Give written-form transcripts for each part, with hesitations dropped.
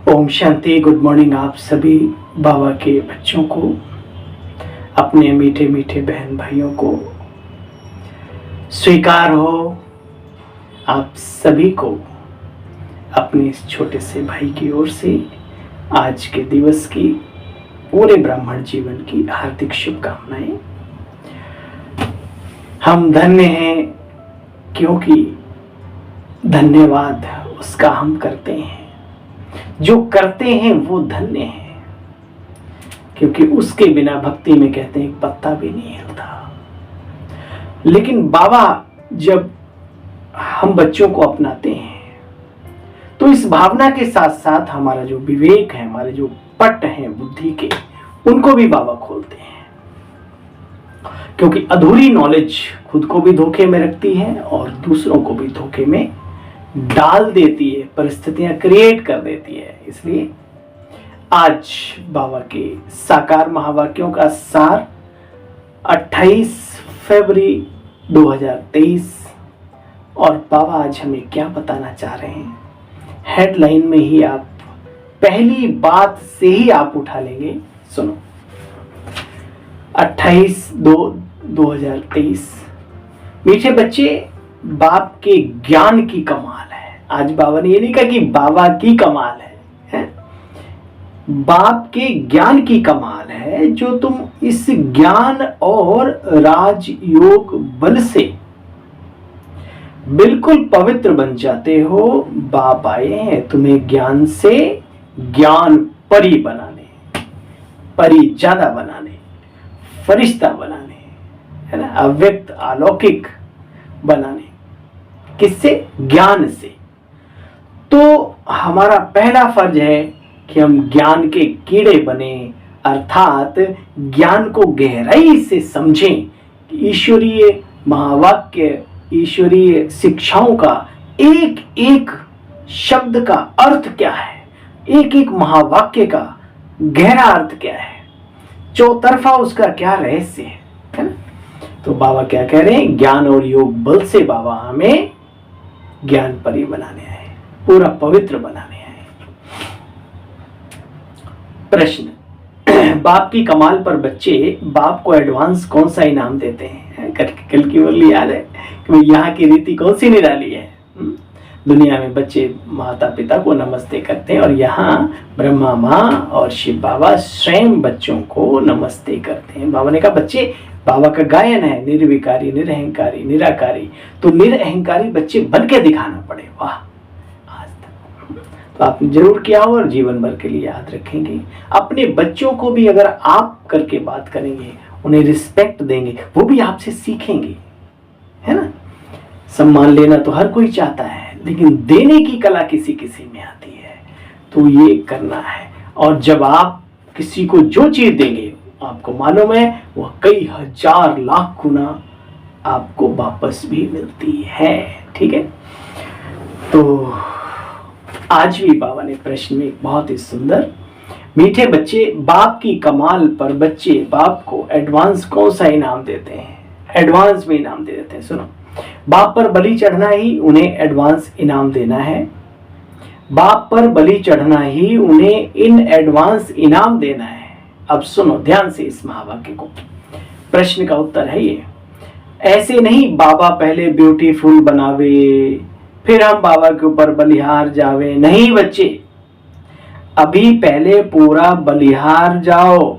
Om Shanti. Good morning आप सभी बाबा के बच्चों को, अपने मीठे मीठे बहन भाइयों को स्वीकार हो आप सभी को अपने इस छोटे से भाई की ओर से आज के दिवस की पूरे ब्राह्मण जीवन की हार्दिक शुभकामनाएं। हम धन्य हैं क्योंकि धन्यवाद उसका हम करते हैं, जो करते हैं वो धन्य है, क्योंकि उसके बिना भक्ति में कहते हैं एक पत्ता भी नहीं हिलता। लेकिन बाबा जब हम बच्चों को अपनाते हैं तो इस भावना के साथ साथ हमारा जो विवेक है, हमारे जो पट हैं बुद्धि के, उनको भी बाबा खोलते हैं, क्योंकि अधूरी नॉलेज खुद को भी धोखे में रखती है और दूसरों को भी धोखे में डाल देती है, परिस्थितियां क्रिएट कर देती है। इसलिए आज बाबा के साकार महावाक्यों का सार 28 फरवरी 2023, और बाबा आज हमें क्या बताना चाह रहे हैं, हेडलाइन में ही आप पहली बात से ही आप उठा लेंगे। सुनो, 28/2/2023। मीठे बच्चे, बाप के ज्ञान की कमाल है। आज बाबा ने ये नहीं कहा कि बाबा की कमाल है, बाप के ज्ञान की कमाल है, जो तुम इस ज्ञान और राजयोग बल से बिल्कुल पवित्र बन जाते हो। बाप आए हैं तुम्हें ज्ञान से ज्ञान परी बनाने, परी ज्यादा बनाने, फरिश्ता बनाने, है ना, अव्यक्त अलौकिक बनाने। किससे? ज्ञान से। तो हमारा पहला फर्ज है कि हम ज्ञान के कीड़े बने, अर्थात ज्ञान को गहराई से समझें कि ईश्वरीय महावाक्य, ईश्वरीय शिक्षाओं का एक एक शब्द का अर्थ क्या है, एक एक महावाक्य का गहरा अर्थ क्या है, चौतरफा उसका क्या रहस्य है ना। तो बाबा क्या कह रहे हैं, ज्ञान और योग बल से बाबा हमें ज्ञान परी बनाने आए, पूरा पवित्र बनाने आए। प्रश्न, बाप की कमाल पर बच्चे बाप को एडवांस कौन सा इनाम देते हैं? कल की मुरली याद है कि यहाँ की रीति कौन सी निराली है। दुनिया में बच्चे माता पिता को नमस्ते करते हैं, और यहाँ ब्रह्मा माँ और शिव बाबा स्वयं बच्चों को नमस्ते करते हैं। बाबा ने कहा बच्चे, बाबा का गायन है, निर्विकारी, निरहंकारी, निराकारी, तो निरअहंकारी बच्चे बन के दिखाना पड़े। वाह, आज तक तो आपने जरूर किया हो और जीवन भर के लिए याद रखेंगे। अपने बच्चों को भी अगर आप करके बात करेंगे, उन्हें रिस्पेक्ट देंगे, वो भी आपसे सीखेंगे, है ना। सम्मान लेना तो हर कोई चाहता है, लेकिन देने की कला किसी किसी में आती है, तो ये करना है। और जब आप किसी को जो चीज देंगे, आपको मालूम है वह कई हजार लाख गुना आपको वापस भी मिलती है। ठीक है, तो आज भी बाबा ने प्रश्न में बहुत ही सुंदर, मीठे बच्चे, बाप की कमाल पर बच्चे बाप को एडवांस कौन सा इनाम देते हैं? एडवांस में इनाम दे देते हैं। सुनो, बाप पर बलि चढ़ना ही उन्हें एडवांस इनाम देना है। बाप पर बलि चढ़ना ही उन्हें इन एडवांस इनाम देना है। अब सुनो ध्यान से इस महावाक्य को, प्रश्न का उत्तर है ये। ऐसे नहीं बाबा पहले ब्यूटीफुल बनावे, फिर हम बाबा के ऊपर बलिहार जावे। नहीं बच्चे, अभी पहले पूरा बलिहार जाओ,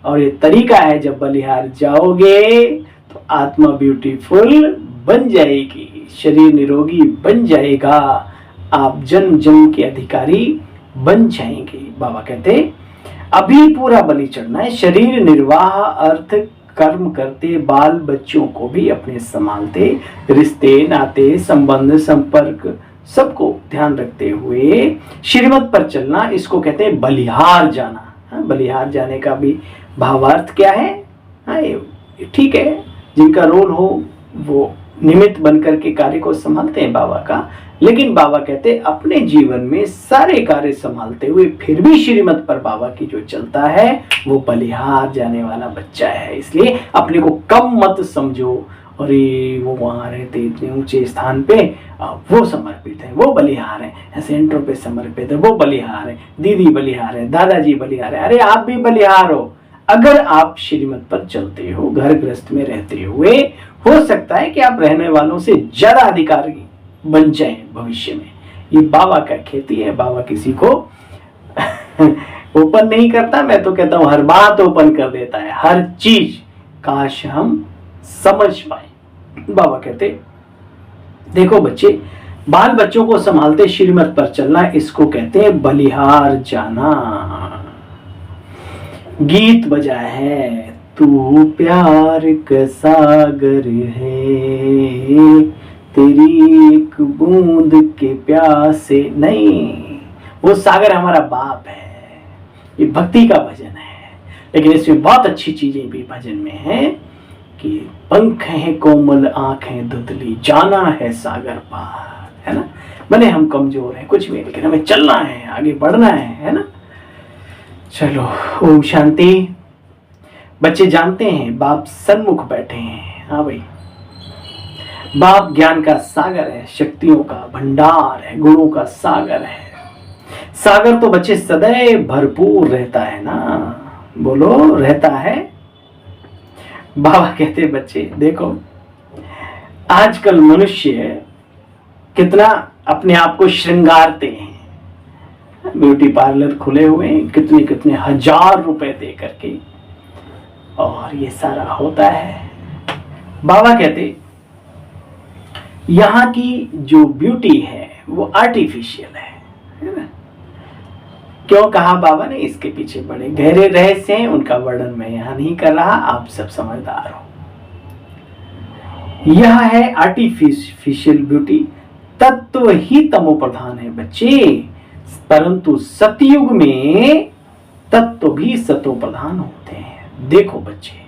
और ये तरीका है, जब बलिहार जाओगे तो आत्मा ब्यूटीफुल बन जाएगी, शरीर निरोगी बन जाएगा, आप जन्म जन्म के अधिकारी बन जाएंगे। बाबा कहते अभी पूरा बलि चढ़ना है, शरीर निर्वाह अर्थ कर्म करते, बाल बच्चों को भी अपने संभालते, रिश्ते नाते संबंध संपर्क सबको ध्यान रखते हुए श्रीमत पर चलना, इसको कहते हैं बलिहार जाना। बलिहार जाने का भी भावार्थ क्या है? ठीक है, जिनका रोल हो वो निमित्त बनकर के कार्य को संभालते हैं बाबा का, लेकिन बाबा कहते हैं अपने जीवन में सारे कार्य संभालते हुए फिर भी श्रीमत पर बाबा की जो चलता है वो बलिहार जाने वाला बच्चा है। इसलिए अपने को कम मत समझो अरे वो वहाँ रहते इतने ऊंचे स्थान पे, वो समर्पित है, वो बलिहार है, सेंटरों पे समर्पित है, वो बलिहार है, दीदी बलिहार है, दादाजी बलिहार है। अरे आप भी बलिहार हो। अगर आप श्रीमत पर चलते हो, घर गृहस्थ में रहते हुए, हो सकता है कि आप रहने वालों से ज्यादा अधिकारी बन जाएं भविष्य में। ये बाबा का खेती है। बाबा किसी को ओपन नहीं करता, मैं तो कहता हूं हर बात ओपन कर देता है, हर चीज। काश हम समझ पाए। बाबा कहते देखो बच्चे, बाल बच्चों को संभालते श्रीमत पर चलना, इसको कहते हैं बलिहार जाना। गीत बजा है, तू प्यार का सागर है, तेरी एक बूंद के प्यासे नहीं। वो सागर हमारा बाप है। ये भक्ति का भजन है, लेकिन इसमें बहुत अच्छी चीजें भी भजन में है कि पंख हैं कोमल, आंखें धुंधली, जाना है सागर पार, है ना। भले हम कमजोर हैं कुछ भी, लेकिन हमें चलना है, आगे बढ़ना है ना। चलो, ओम शांति। बच्चे जानते हैं बाप सन्मुख बैठे हैं। हाँ भाई, बाप ज्ञान का सागर है, शक्तियों का भंडार है, गुणों का सागर है। सागर तो बच्चे सदैव भरपूर रहता है ना, बोलो रहता है। बाबा कहते बच्चे देखो, आजकल मनुष्य कितना अपने आप को श्रृंगारते हैं। ब्यूटी पार्लर खुले हुए हैं, कितने कितने हजार रुपए दे करके, और ये सारा होता है। बाबा कहते यहाँ की जो ब्यूटी है वो आर्टिफिशियल है ना। क्यों कहा बाबा ने, इसके पीछे बड़े गहरे रहस्य हैं, उनका वर्णन मैं यहां नहीं कर रहा, आप सब समझदार हो। यह है आर्टिफिशियल ब्यूटी। तत्व ही तमो प्रधान है बच्चे, परंतु सतयुग में तत्व भी सतो प्रधान होते हैं। देखो बच्चे,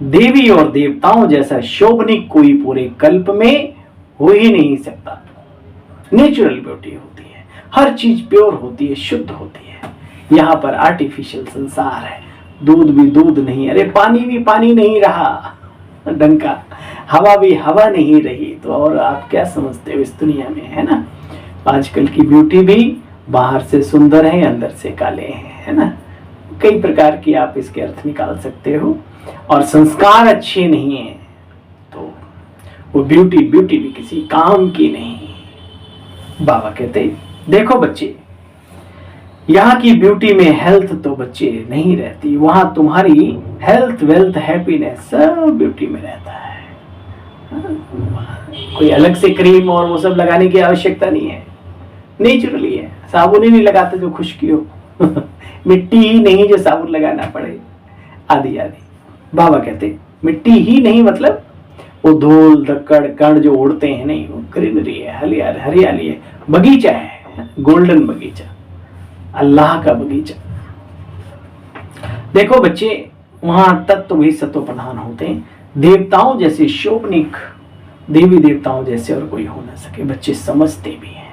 देवी और देवताओं जैसा शोभनिक कोई पूरे कल्प में हो ही नहीं सकता। नेचुरल ब्यूटी होती है, हर चीज प्योर होती है, शुद्ध होती है। यहाँ पर आर्टिफिशियल संसार है। दूध भी दूध नहीं, अरे पानी भी पानी नहीं रहा ढंग का, हवा भी हवा नहीं रही, तो और आप क्या समझते हो इस दुनिया में, है ना। आजकल की ब्यूटी भी बाहर से सुंदर है, अंदर से काले हैं, है ना। कई प्रकार की आप इसके अर्थ निकाल सकते हो। और संस्कार अच्छे नहीं है तो वो ब्यूटी भी किसी काम की नहीं। बाबा कहते देखो बच्चे, यहाँ की ब्यूटी में हेल्थ तो बच्चे नहीं रहती, वहां तुम्हारी हेल्थ वेल्थ हैप्पीनेस सब ब्यूटी में रहता है। कोई अलग से क्रीम और वो सब लगाने की आवश्यकता नहीं है, नेचुरली है। साबुन ही नहीं लगाते जो खुशकी हो मिट्टी ही नहीं जो साबुन लगाना पड़े, आदि आदि। बाबा कहते मिट्टी ही नहीं मतलब वो धूल धक्कड़ कण जो उड़ते हैं, नहीं, वो ग्रीनरी है, हरियाली है, बगीचा है, गोल्डन बगीचा, अल्लाह का बगीचा। देखो बच्चे, वहां तत्व भी सत्व प्रधान होते हैं। देवताओं जैसे शोभनिक, देवी देवताओं जैसे और कोई हो ना सके। बच्चे समझते भी हैं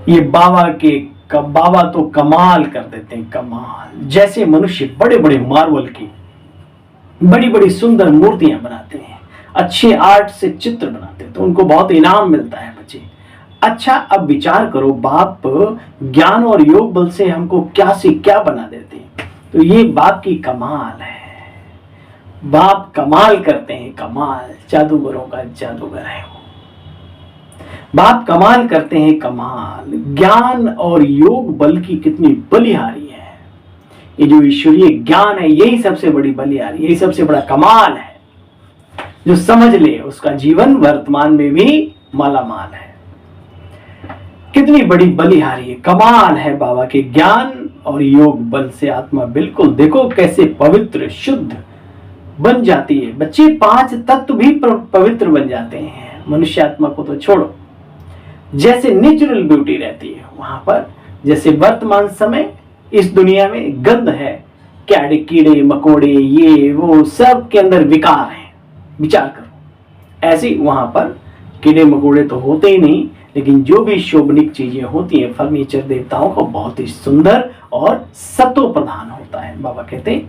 ये बाबा तो कमाल कर देते हैं, कमाल। जैसे मनुष्य बड़े बड़े मार्बल की बड़ी बड़ी सुंदर मूर्तियां बनाते हैं, अच्छे आर्ट से चित्र बनाते हैं, तो उनको बहुत इनाम मिलता है बच्चे। अच्छा, अब विचार करो, बाप ज्ञान और योग बल से हमको क्या से क्या बना देते हैं। तो ये बाप की कमाल है। बाप कमाल करते हैं, कमाल। जादूगरों का जादूगर है वो। बाप कमाल करते हैं, कमाल। ज्ञान और योग बल की कितनी बलिहारी है। ये जो ईश्वरीय ज्ञान है, यही सबसे बड़ी बलिहारी, यही सबसे बड़ा कमाल है। जो समझ ले उसका जीवन वर्तमान में भी मालामाल है। कितनी बड़ी बलिहारी है, कमाल है बाबा के ज्ञान और योग बल से आत्मा बिल्कुल, देखो कैसे पवित्र शुद्ध बन जाती है। बच्चे 5 तत्व भी पवित्र बन जाते हैं। मनुष्य आत्मा को तो छोड़ो, जैसे नेचुरल ब्यूटी रहती है वहां पर, जैसे वर्तमान समय इस दुनिया में गंध है, क्या कीड़े मकोड़े ये वो सब के अंदर विकार है, विचार करो। ऐसे वहां पर कीड़े मकोड़े तो होते ही नहीं, लेकिन जो भी शोभनिक चीजें होती हैं, फर्नीचर देवताओं को बहुत ही सुंदर और सत्व प्रधान होता है। बाबा कहते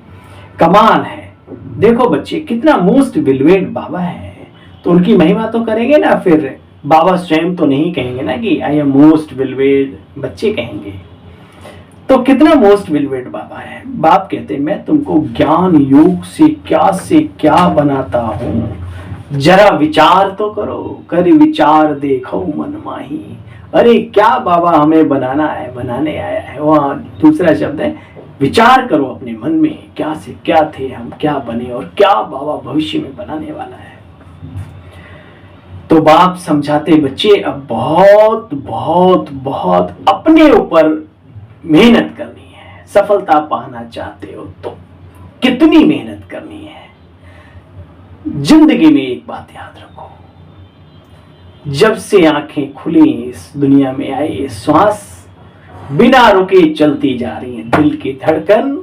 कमाल है। देखो बच्चे, कितना मोस्ट बिलवेड बाबा है, तो उनकी महिमा तो करेंगे ना। फिर बाबा स्वयं तो नहीं कहेंगे ना कि आई एम मोस्ट बिलवेड, बच्चे कहेंगे। तो कितना मोस्ट बिलवेड बाबा है। बाप कहते मैं तुमको ज्ञान योग से क्या बनाता हूँ, जरा विचार तो करो, कर विचार देखो मन माही। अरे क्या बाबा हमें बनाना है, बनाने आया है। वहां दूसरा शब्द है विचार करो अपने मन में, क्या से क्या थे हम, क्या बने और क्या बाबा भविष्य में बनाने वाला है। तो बाप समझाते बच्चे अब बहुत बहुत बहुत अपने ऊपर मेहनत करनी है। सफलता पाना चाहते हो तो कितनी मेहनत करनी है। जिंदगी में एक बात याद रखो, जब से आंखें खुली इस दुनिया में आई, श्वास बिना रुके चलती जा रही है। दिल की धड़कन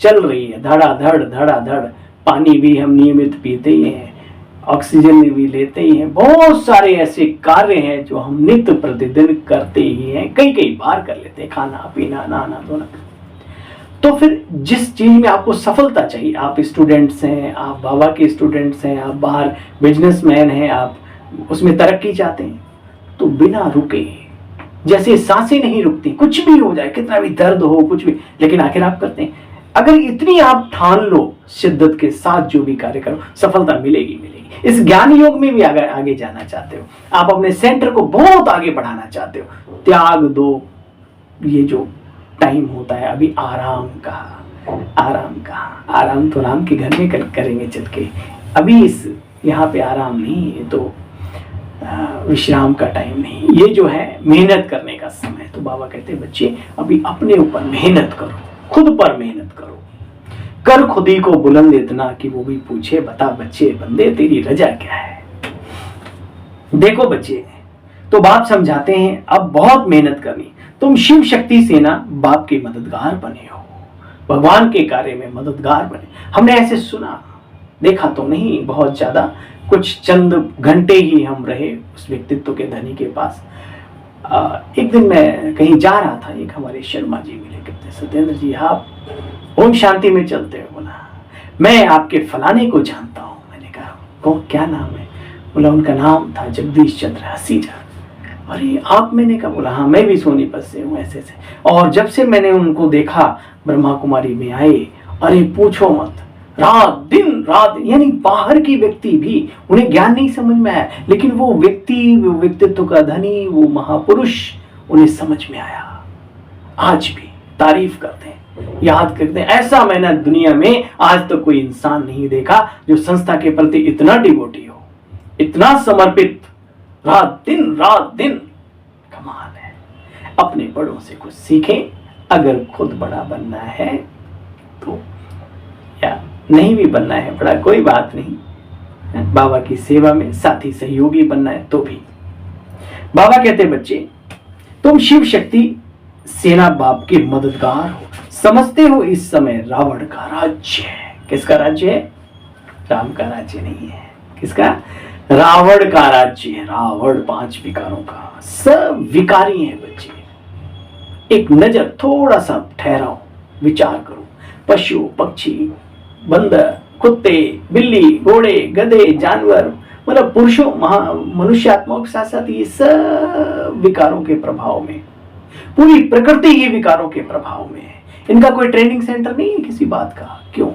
चल रही है धड़ाधड़ धड़ाधड़। पानी भी हम नियमित पीते ही हैं, ऑक्सीजन भी लेते ही हैं। बहुत सारे ऐसे कार्य हैं जो हम नित्य प्रतिदिन करते ही हैं, कई कई बार कर लेते हैं, खाना पीना नहाना धोना। तो फिर जिस चीज में आपको सफलता चाहिए, आप स्टूडेंट्स हैं, आप बाबा के स्टूडेंट्स हैं, आप बाहर बिजनेसमैन हैं, आप उसमें तरक्की चाहते हैं, तो बिना रुके, जैसे सांसें नहीं रुकती, कुछ भी हो जाए, कितना भी दर्द हो, कुछ भी, लेकिन आखिर आप करते हैं। अगर इतनी आप ठान लो, शिद्दत के साथ जो भी कार्य करो, सफलता मिलेगी मिलेगी। इस ज्ञान योग में भी आगे जाना चाहते हो, आप अपने सेंटर को बहुत आगे बढ़ाना चाहते हो, त्याग दो ये जो टाइम होता है अभी आराम का। आराम तो राम के घर में करेंगे चल के। अभी इस यहाँ पे आराम नहीं, ये तो विश्राम का टाइम नहीं, ये जो है मेहनत करने का समय। तो बाबा कहते हैं बच्चे अभी अपने ऊपर मेहनत करो, खुद पर मेहनत करो, कर खुद ही को बुलंद इतना कि वो भी पूछे बता बच्चे बंदे तेरी रजा क्या है। देखो बच्चे, तो बाप समझाते हैं अब बहुत मेहनत करनी। तुम शिव शक्ति सेना बाप के मददगार बने हो, भगवान के कार्य में मददगार बने। हमने ऐसे सुना, देखा तो नहीं बहुत ज्यादा, कुछ चंद घंटे ही हम रहे उस व्यक्तित्व के धनी के पास। एक दिन मैं कहीं जा रहा था, एक हमारे शर्मा जी मिले, कहते सत्येंद्र जी आप ओम शांति में चलते हो। बोला मैं आपके फलाने को जानता हूँ। मैंने कहा कौन, क्या नाम है? बोला उनका नाम था जगदीश चंद्र हसीजा। अरे आप? मैंने कहा, बोला हाँ मैं भी सोनीपत से हूँ ऐसे से, और जब से मैंने उनको देखा ब्रह्मा कुमारी में आए, अरे पूछो मत, रात दिन यानी बाहर की व्यक्ति भी, उन्हें ज्ञान नहीं समझ में आया, लेकिन वो व्यक्ति, वो व्यक्तित्व का धनी, वो महापुरुष उन्हें समझ में आया। आज भी तारीफ करते हैं, याद करते हैं। ऐसा मैंने दुनिया में आज तक कोई इंसान नहीं देखा जो संस्था के प्रति इतना डिवोटी हो, इतना समर्पित, रात दिन। कमाल है। अपने बड़ों से कुछ सीखें। अगर खुद बड़ा बनना है तो, या नहीं भी बनना है बड़ा, कोई बात नहीं, बाबा की सेवा में साथी सहयोगी बनना है तो भी। बाबा कहते बच्चे तुम शिव शक्ति सेना बाप के मददगार हो। समझते हो इस समय रावण का राज्य है। किसका राज्य है? राम का राज्य नहीं है। किसका? रावण का राज्य है। रावण 5 विकारों का, सब विकारी हैं बच्चे। एक नजर थोड़ा सा ठहराओ, विचार करो। पशु पक्षी, बंदर, कुत्ते, बिल्ली, घोड़े, गधे, जानवर, मतलब पुरुषों मनुष्यात्माओं के साथ साथ ये सब विकारों के प्रभाव में, पूरी प्रकृति ही विकारों के प्रभाव में है। इनका कोई ट्रेनिंग सेंटर नहीं है किसी बात का। क्यों?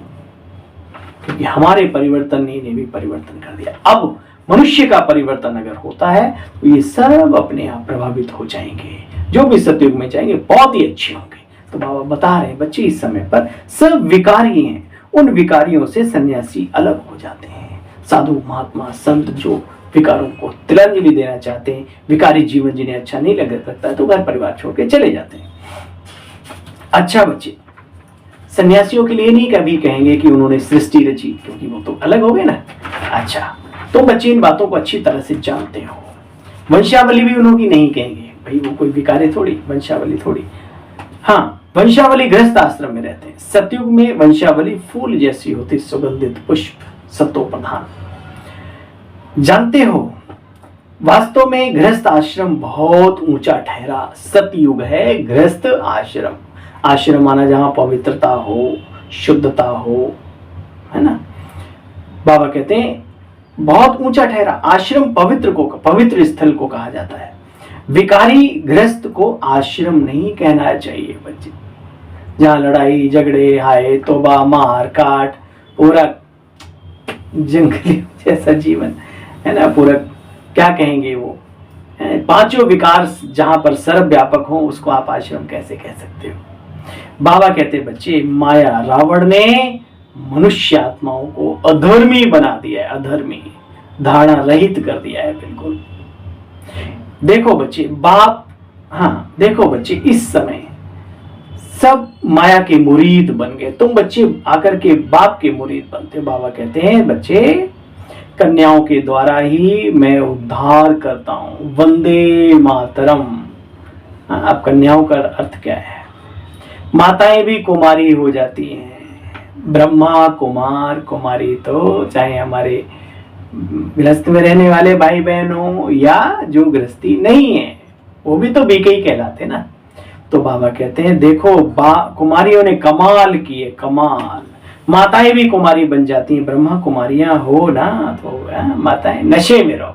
क्योंकि हमारे परिवर्तन ने भी परिवर्तन कर दिया। अब मनुष्य का परिवर्तन अगर होता है तो ये सब अपने आप प्रभावित हो जाएंगे। जो भी सतयुग में जाएंगे बहुत ही अच्छे होंगे। तो बाबा बता रहे हैं बच्चे इस समय पर सब विकारी हैं। उन विकारियों से सन्यासी अलग हो जाते हैं। साधु महात्मा संत जो विकारों को तिलांजलि देना चाहते हैं, विकारी जीवन जिन्हें अच्छा नहीं लगता है तो घर परिवार छोड़ के चले जाते हैं। अच्छा बच्चे, सन्यासियों के लिए नहीं कभी कहेंगे कि उन्होंने सृष्टि रची, क्योंकि वो तो अलग हो गए ना। अच्छा, तो बच्चे इन बातों को अच्छी तरह से जानते हो। वंशावली भी उन्होंने नहीं कहेंगे, भाई वो कोई विकारी थोड़ी, वंशावली थोड़ी। हाँ, वंशावली गृहस्थ आश्रम में रहते हैं। सतयुग में वंशावली फूल जैसी होती, सुगंधित पुष्प, सत्व प्रधान। जानते हो वास्तव में गृहस्थ आश्रम बहुत ऊंचा ठहरा। सतयुग है गृहस्थ आश्रम। आश्रम माना जहां पवित्रता हो, शुद्धता हो, है ना। बाबा कहते हैं बहुत ऊंचा ठहरा। आश्रम पवित्र स्थल को कहा जाता है। विकारी गृहस्थ को आश्रम नहीं कहना चाहिए बच्चे, जहां लड़ाई झगड़े, हाय तोबा, मार काट, पूरा जंगली जैसा जीवन है ना, पूरा क्या कहेंगे वो, पांचों विकार जहां पर सर्वव्यापक हो, उसको आप आश्रम कैसे कह सकते हो। बाबा कहते बच्चे, माया रावण ने मनुष्य आत्माओं को अधर्मी बना दिया है, अधर्मी, धारणा रहित कर दिया है बिल्कुल। देखो बच्चे, देखो बच्चे, इस समय सब माया के मुरीद बन गए। तुम बच्चे आकर के बाप के मुरीद बनते हो। बाबा कहते हैं बच्चे, कन्याओं के द्वारा ही मैं उद्धार करता हूं। वंदे मातरम। अब कन्याओं का अर्थ क्या है? माताएं भी कुमारी हो जाती हैं। ब्रह्मा कुमार, कुमारी तो चाहे हमारे गृहस्थ में रहने वाले भाई बहन हो या जो गृहस्थी नहीं है, वो भी तो बीके ही कहलाते ना। तो बाबा कहते हैं देखो, कुमारियों ने कमाल किए, कमाल। माताएं भी कुमारी बन जाती हैं। ब्रह्मा कुमारियां हो ना, तो माताएं नशे में रहो।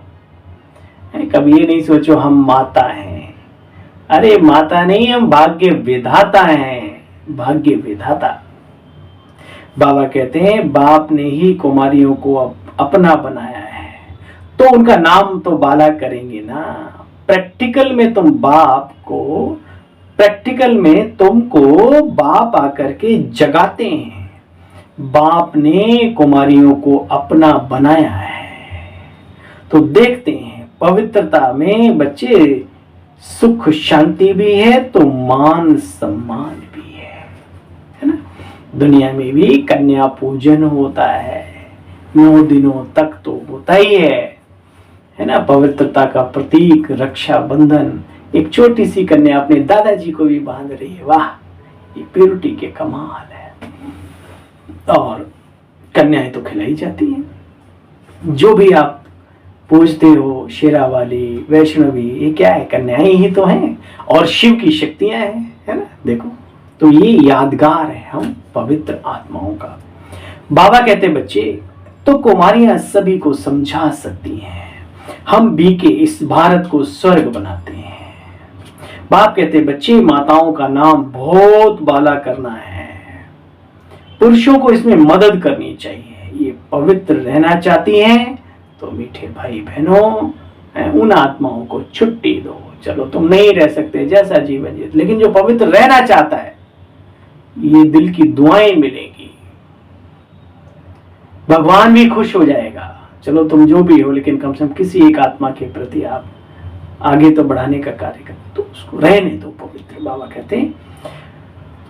कभी ये नहीं सोचो हम माता हैं। अरे माता नहीं, हम भाग्य विधाता हैं, भाग्य विधाता। बाबा कहते हैं बाप ने ही कुमारियों को अपना बनाया है, तो उनका नाम तो बाला करेंगे ना। प्रैक्टिकल में तुमको बाप आकर के जगाते हैं। बाप ने कुमारियों को अपना बनाया है। तो देखते हैं पवित्रता में बच्चे सुख शांति भी है, तो मान सम्मान भी है ना। दुनिया में भी कन्या पूजन होता है, 9 दिनों तक तो होता ही है ना। पवित्रता का प्रतीक रक्षा बंधन। एक छोटी सी कन्या अपने दादाजी को भी बांध रही है। वाह, ये प्योरिटी के कमाल है। और कन्याएं तो खिलाई जाती हैं। जो भी आप पूजते हो, शेरावाली, वैष्णवी, ये क्या है? कन्याएं ही तो हैं, और शिव की शक्तियां हैं, है ना। देखो, तो ये यादगार है हम पवित्र आत्माओं का। बाबा कहते बच्चे, तो कुमारियां सभी को समझा सकती हैं। हम बीके इस भारत को स्वर्ग बनाते हैं। बाप कहते बच्चे, माताओं का नाम बहुत बाला करना है। पुरुषों को इसमें मदद करनी चाहिए। ये पवित्र रहना चाहती हैं तो मीठे भाई बहनों, उन आत्माओं को छुट्टी दो। चलो तुम नहीं रह सकते, जैसा जीवन जी, लेकिन जो पवित्र रहना चाहता है, ये दिल की दुआएं मिलेगी, भगवान भी खुश हो जाएगा। चलो तुम जो भी हो, लेकिन कम से कम किसी एक आत्मा के प्रति आप आगे तो बढ़ाने का कार्य करो, तो उसको रहने दो पवित्र। बाबा कहते हैं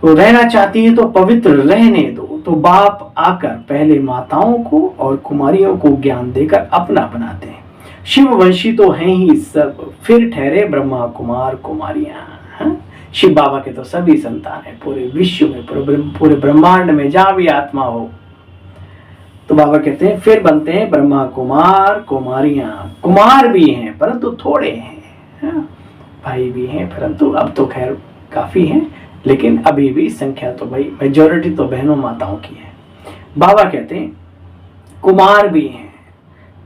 तो रहना चाहती है तो पवित्र रहने दो। तो बाप आकर पहले माताओं को और कुमारियों को ज्ञान देकर अपना बनाते हैं। शिववंशी तो हैं ही सब, फिर ठहरे ब्रह्मा कुमार कुमारियां। शिव बाबा के तो सभी संतान है पूरे विश्व में, पूरे ब्रह्मांड में, जहां भी आत्मा हो। तो बाबा कहते हैं फिर बनते हैं ब्रह्मा कुमार कुमारियां। कुमार भी हैं परंतु थोड़े हैं, भाई भी हैं परंतु अब तो खैर काफी हैं, लेकिन अभी भी संख्या तो भाई मेजॉरिटी तो बहनों माताओं की है। बाबा कहते हैं कुमार भी हैं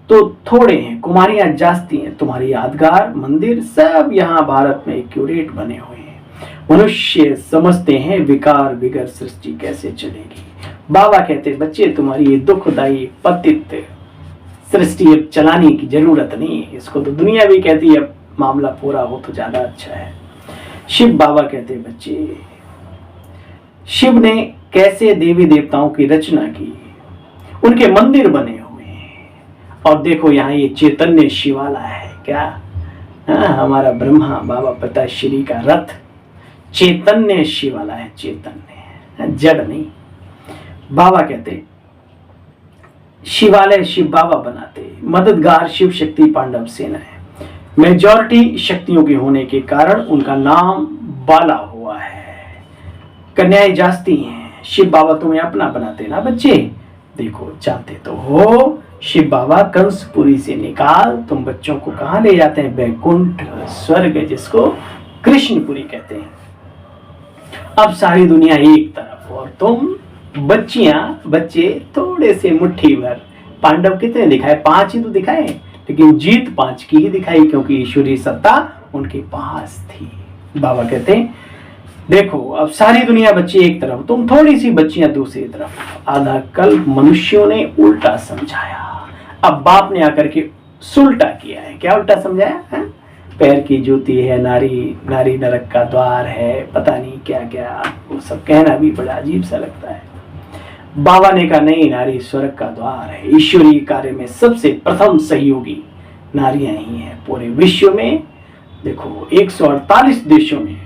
तो थोड़े हैं, कुमारियां जास्ती हैं। तुम्हारी यादगार मंदिर सब यहाँ भारत में एक्यूरेट बने हुए हैं। मनुष्य समझते हैं विकार बिगर सृष्टि कैसे चलेगी। बाबा कहते बच्चे, तुम्हारी ये दुखदायी पतित सृष्टि अब चलाने की जरूरत नहीं है। इसको तो दुनिया भी कहती है, मामला पूरा हो तो ज्यादा अच्छा है। शिव बाबा कहते बच्चे, शिव ने कैसे देवी देवताओं की रचना की, उनके मंदिर बने हुए हैं। और देखो यहाँ ये चैतन्य शिवाला है क्या, हमारा ब्रह्मा बाबा पिता श्री का रथ चैतन्य शिवाला है, चैतन्य, जड़ नहीं। बाबा कहते शिवालय शिव बाबा बनाते, मददगार शिव शक्ति पांडव सेना है। मेजॉरिटी शक्तियों के होने के कारण उनका नाम बाला हुआ है। कन्याएं जास्ती हैं। शिव बाबा तुम्हें अपना बनाते ना बच्चे। देखो चाहते तो हो, शिव बाबा कंसपुरी से निकाल तुम बच्चों को कहाँ ले जाते हैं? बैकुंठ स्वर्ग, जिसको कृष्णपुरी कहते हैं। अब सारी दुनिया एक तरफ और तुम बच्चे थोड़े से मुट्ठी भर। पांडव कितने दिखाए? 5 ही तो दिखाए, लेकिन जीत 5 की ही दिखाई, क्योंकि ईश्वरीय सत्ता उनके पास थी। बाबा कहते हैं देखो, अब सारी दुनिया बच्ची एक तरफ, तुम थोड़ी सी बच्चियां दूसरी तरफ। आधा कल्प मनुष्यों ने उल्टा समझाया, अब बाप ने आकर के सुलटा किया है। क्या उल्टा समझाया है? पैर की जूती है नारी, नारी नरक का द्वार है, पता नहीं क्या क्या, वो सब कहना भी बड़ा अजीब सा लगता है। बाबा ने कहा नहीं, नारी स्वर्ग का द्वार है। ईश्वरीय कार्य में सबसे प्रथम सहयोगी नारियां ही हैं पूरे विश्व में। देखो 148 देशों में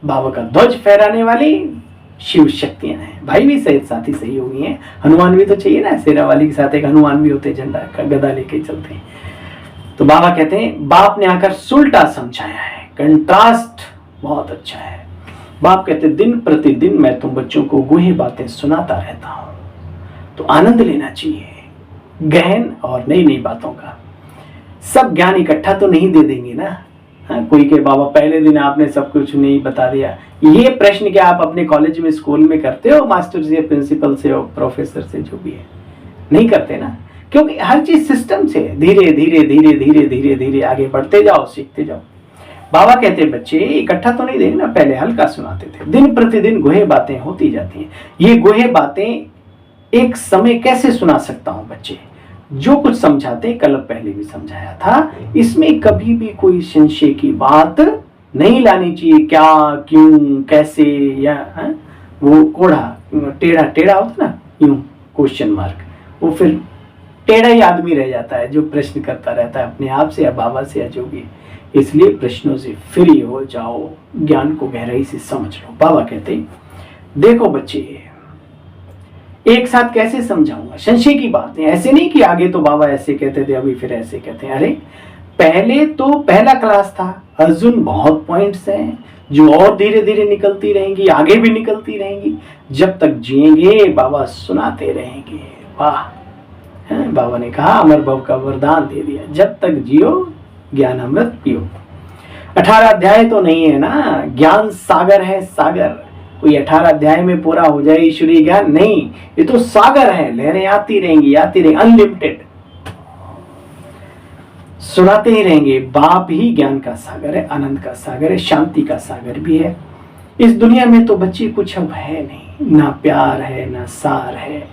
बाबा का ध्वज फहराने वाली शिव शक्तियां हैं। भाई भी सहित साथी सहयोगी हैं। हनुमान भी तो चाहिए ना, शेरा वाली के साथ एक हनुमान भी होते, झंडा का गदा लेके चलते हैं। तो बाबा कहते हैं बाप ने आकर सुलटा समझाया है, कंट्रास्ट बहुत अच्छा है। बाप कहते दिन प्रतिदिन मैं तुम बच्चों को गुहे बातें सुनाता रहता हूं, तो आनंद लेना चाहिए गहन और नई नई बातों का। सब ज्ञान इकट्ठा तो नहीं दे देंगे ना। हाँ, कोई के बाबा पहले दिन आपने सब कुछ नहीं बता दिया। ये प्रश्न क्या आप अपने कॉलेज में स्कूल में करते हो? मास्टर से, प्रिंसिपल से, प्रोफेसर से, जो भी है, नहीं करते ना, क्योंकि हर चीज सिस्टम से धीरे धीरे धीरे धीरे धीरे धीरे आगे बढ़ते जाओ, सीखते जाओ। बाबा कहते बच्चे इकट्ठा तो नहीं देंगे ना, पहले हल्का सुनाते थे। दिन प्रतिदिन गुहे बातें होती जाती हैं। ये गुहे बातें एक समय कैसे सुना सकता हूं बच्चे? जो कुछ समझाते, कल पहले भी समझाया था, इसमें कभी भी कोई संशय की बात नहीं लानी चाहिए। क्या, क्यों, कैसे, या वो कोढ़ा टेढ़ा टेढ़ा होता ना, यूं क्वेश्चन मार्क, वो फिर टेढ़ा ही आदमी रह जाता है जो प्रश्न करता रहता है अपने आप से या बाबा से या जो भी। इसलिए प्रश्नों से फ्री हो जाओ, ज्ञान को गहराई से समझ लो। बाबा कहते देखो बच्चे, एक साथ कैसे समझाऊंगा? संशय की बात है, ऐसे नहीं कि आगे तो बाबा ऐसे कहते थे अभी फिर ऐसे कहते हैं। अरे पहले तो पहला क्लास था, अर्जुन बहुत पॉइंट्स हैं जो और धीरे धीरे निकलती रहेंगी, आगे भी निकलती रहेंगी। जब तक जिएंगे बाबा सुनाते रहेंगे। वाह, बाबा ने कहा अमर भव का वरदान दे दिया, जब तक जियो ज्ञान अमृत पियो। 18 अध्याय तो नहीं है ना, ज्ञान सागर है, सागर। कोई 18 अध्याय में पूरा हो जाए ईश्वरीय ज्ञान नहीं, ये तो सागर है, लहरें आती रहेंगी, अनलिमिटेड, सुनाते ही रहेंगे। बाप ही ज्ञान का सागर है, आनंद का सागर है, शांति का सागर भी है। इस दुनिया में तो बच्ची कुछ अब है नहीं, ना प्यार है ना सार है,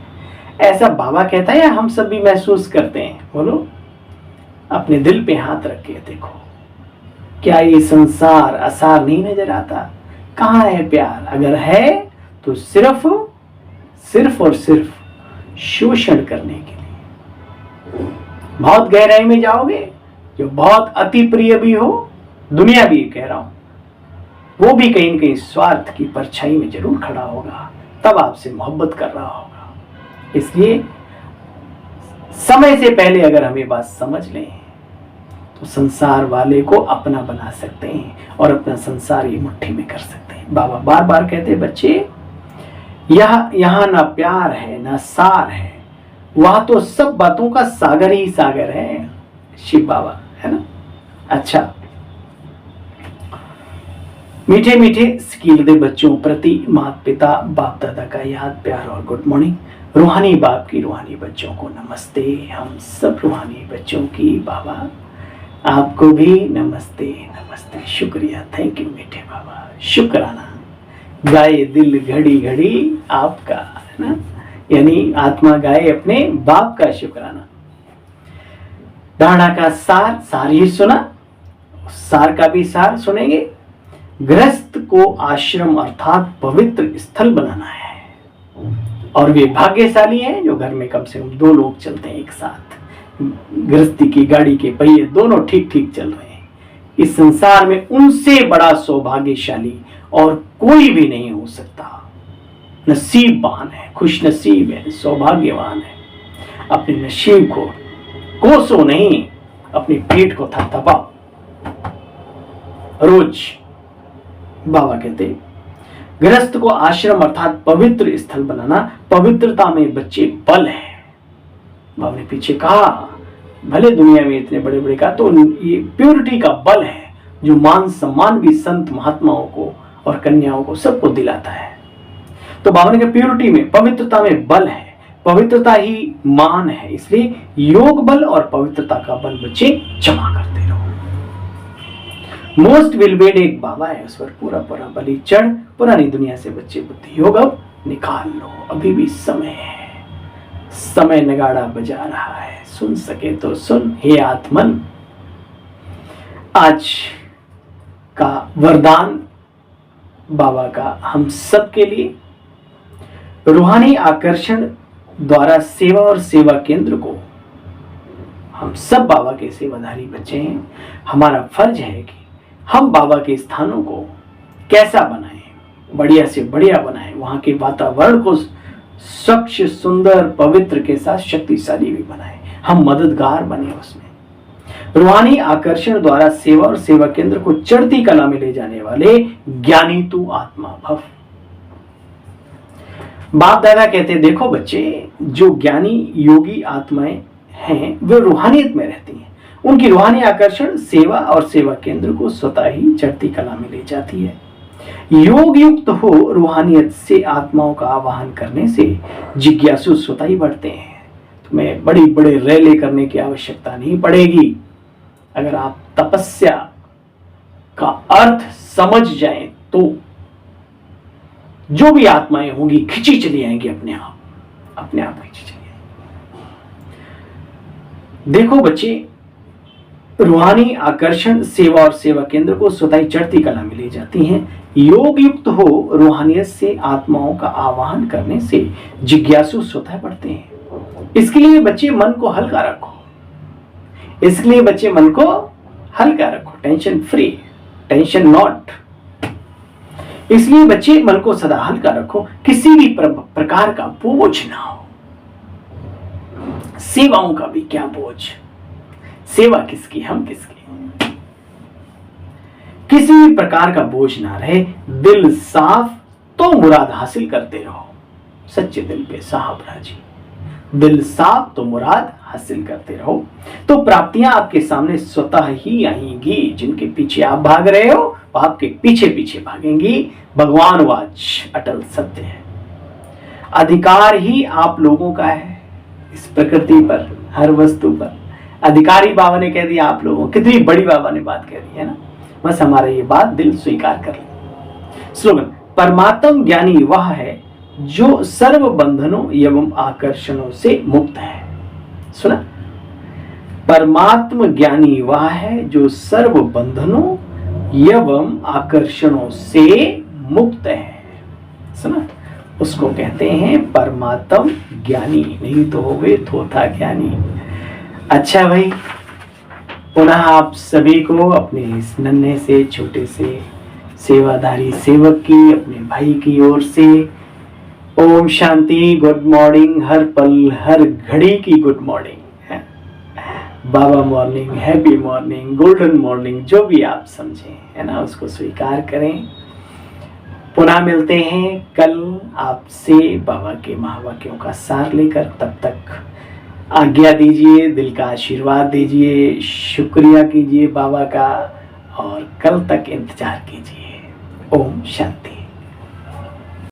ऐसा बाबा कहता है या हम सब भी महसूस करते हैं? बोलो, अपने दिल पे हाथ रख के देखो, क्या ये संसार असार नहीं नजर आता? कहाँ है प्यार? अगर है तो सिर्फ और सिर्फ शोषण करने के लिए। बहुत गहराई में जाओगे, जो बहुत अति प्रिय भी हो, दुनिया भी कह रहा हूं, वो भी कहीं न कहीं स्वार्थ की परछाई में जरूर खड़ा होगा, तब आपसे मोहब्बत कर रहा होगा। इसलिए समय से पहले अगर हम ये बात समझ लें तो संसार वाले को अपना बना सकते हैं और अपना संसार ये मुट्ठी में कर सकते हैं। बाबा बार बार कहते हैं बच्चे, यहाँ ना प्यार है ना सार है, वहां तो सब बातों का सागर ही सागर है, शिव बाबा है ना। अच्छा, मीठे मीठे स्कीलदे बच्चों प्रति माता पिता बाप दादा का याद, प्यार और गुड मॉर्निंग। रूहानी बाप की रूहानी बच्चों को नमस्ते। हम सब रूहानी बच्चों की बाबा आपको भी नमस्ते नमस्ते। शुक्रिया, थैंक यू मीठे बाबा, शुक्राना। गाए दिल घड़ी घड़ी आपका, है ना, यानी आत्मा गाए अपने बाप का शुक्राना। धारणा का सार ही सुना, सार का भी सार सुनेंगे। गृहस्थ को आश्रम अर्थात पवित्र स्थल बनाना है, और वे भाग्यशाली हैं जो घर में कम से कम 2 लोग चलते हैं एक साथ। गृहस्थी की गाड़ी के पहिए दोनों ठीक ठीक चल रहे हैं। इस संसार में उनसे बड़ा सौभाग्यशाली और कोई भी नहीं हो सकता। नसीबवान है, खुश नसीब है, सौभाग्यवान है। अपने नसीब को कोसो नहीं, अपनी पीठ को थपथपाओ रोज। बाबा कहते गृहस्थ को आश्रम अर्थात पवित्र स्थल बनाना, पवित्रता में बच्चे बल है। बाबा ने पीछे कहा, भले दुनिया में इतने बड़े बड़े का, तो ये प्योरिटी का बल है जो मान सम्मान भी संत महात्माओं को और कन्याओं को सबको दिलाता है। तो बाबा ने कहा प्योरिटी में, पवित्रता में बल है, पवित्रता ही मान है, इसलिए योग बल और पवित्रता का बल बच्चे जमा करते रहो। मोस्ट विलबेड एक बाबा है, उस पर पूरा पूरा बलि चढ़, पुरानी दुनिया से बच्चे बुद्धि योग अब निकाल लो, अभी भी समय है, समय नगाड़ा बजा रहा है, सुन सके तो सुन हे आत्मन। आज का वरदान बाबा का हम सब के लिए, रूहानी आकर्षण द्वारा सेवा और सेवा केंद्र को, हम सब बाबा के सेवाधारी बच्चे हैं, हमारा फर्ज है कि हम बाबा के स्थानों को कैसा बनाएं, बढ़िया से बढ़िया बनाएं, वहां के वातावरण को स्वच्छ सुंदर पवित्र के साथ शक्तिशाली भी बनाएं, हम मददगार बने उसमें। रूहानी आकर्षण द्वारा सेवा और सेवा केंद्र को चढ़ती कला में ले जाने वाले ज्ञानी तू आत्मा भव। बाप दादा कहते हैं देखो बच्चे, जो ज्ञानी योगी आत्माएं हैं वे रूहानियत में रहती हैं, उनकी रूहानी आकर्षण सेवा और सेवा केंद्र को स्वतः ही चढ़ती कला में ले जाती है। योग युक्त हो रूहानियत से आत्माओं का आवाहन करने से जिज्ञासु स्वतः ही बढ़ते हैं। तुम्हें बड़ी बड़े रैले करने की आवश्यकता नहीं पड़ेगी। अगर आप तपस्या का अर्थ समझ जाएं तो जो भी आत्माएं होंगी खिंची चली आएंगी, अपने आप खिंची चली आएंगी। देखो बच्चे, रूहानी आकर्षण सेवा और सेवा केंद्र को स्वतः चढ़ती कला में ले जाती हैं। योग युक्त हो रूहानियत से आत्माओं का आवाहन करने से जिज्ञासु स्वतः बढ़ते हैं। इसके लिए बच्चे मन को हल्का रखो, टेंशन फ्री, टेंशन नॉट। इसलिए बच्चे मन को सदा हल्का रखो, किसी भी प्रकार का बोझ ना हो। सेवाओं का भी क्या बोझ, सेवा किसकी, हम किसकी, किसी भी प्रकार का बोझ ना रहे। दिल साफ तो मुराद हासिल करते रहो, सच्चे दिल पे साहब राजी। दिल साफ तो मुराद हासिल करते रहो, तो प्राप्तियां आपके सामने स्वतः ही आएंगी। जिनके पीछे आप भाग रहे हो वो आपके पीछे पीछे भागेंगी। भगवान वाच अटल सत्य है। अधिकार ही आप लोगों का है इस प्रकृति पर, हर वस्तु पर। अधिकारी बाबा ने कह दिया आप लोगों, कितनी बड़ी बाबा ने बात कह दी है ना। बस हमारा ये बात दिल स्वीकार कर ले। स्लोगन, परमात्म ज्ञानी वह है जो सर्व बंधनों एवं आकर्षणों से मुक्त है। सुना, परमात्म ज्ञानी वह है जो सर्व बंधनों एवं आकर्षणों से मुक्त है। सुना, उसको कहते हैं परमात्म ज्ञानी, नहीं तो हो गए थोथा ज्ञानी। अच्छा भाई, पुनः आप सभी को अपने इस नन्हे से छोटे से सेवाधारी सेवक की, अपने भाई की ओर से ओम शांति, गुड मॉर्निंग, हर पल हर घड़ी की गुड मॉर्निंग, बाबा morning, happy morning, golden morning, जो भी आप समझें, है ना, उसको स्वीकार करें। पुनः मिलते हैं कल आपसे बाबा के महावाक्यों का सार लेकर। तब तक आज्ञा दीजिए, दिल का आशीर्वाद दीजिए, शुक्रिया कीजिए बाबा का, और कल तक इंतजार कीजिए। ओम शांति।